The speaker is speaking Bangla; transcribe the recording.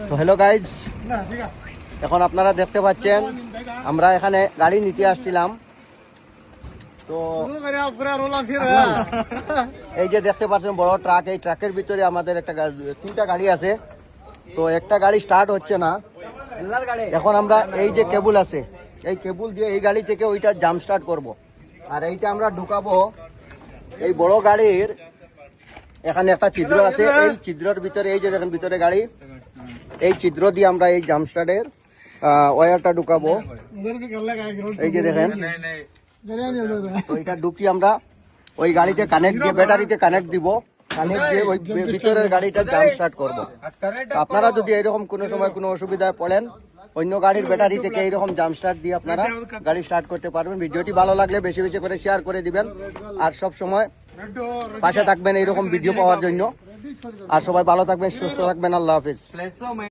তো হ্যালো গাইজ, এখন আপনারা দেখতে পাচ্ছেন আমরা এখানে গাড়ি নিতে আসছিলাম। তো এই যে দেখতে পাচ্ছেন বড় ট্রাক, এই ট্রাকের ভিতরে আমাদের একটা তিনটা গাড়ি আছে। তো একটা গাড়ি স্টার্ট হচ্ছে না। এখন আমরা এই যে কেবল আছে, এই কেবল দিয়ে এই গাড়ি থেকে ওইটা জাম স্টার্ট করব। আর এইটা আমরা ঢুকাবো এই বড় গাড়ির, এখানে একটা ছিদ্র আছে, এই ছিদ্রের ভিতরে এই যে দেখেন ভিতরে গাড়ি, এই ছিদ্র দিয়ে আমরা এই জাম স্টার্টের ওয়্যারটা ঢুকাবো। এই যে দেখেন, তো এটা ঢুকি আমরা ওই গাড়িতে কানেক্ট দিয়ে, ব্যাটারিতে কানেক্ট দিব, কানেক্ট দিয়ে ওই ভিতরের গাড়িটা জাম স্টার্ট করবো। আপনারা যদি এইরকম কোনো সময় কোনো অসুবিধায় পড়েন, অন্য গাড়ির ব্যাটারি থেকে এইরকম জাম স্টার্ট দিয়ে আপনারা গাড়ি স্টার্ট করতে পারবেন। ভিডিওটি ভালো লাগলে বেশি বেশি করে শেয়ার করে দিবেন, আর সব সময় পাশে থাকবেন এইরকম ভিডিও পাওয়ার জন্য। আর সবাই ভালো থাকবেন, সুস্থ থাকবেন। আল্লাহ হাফিজ।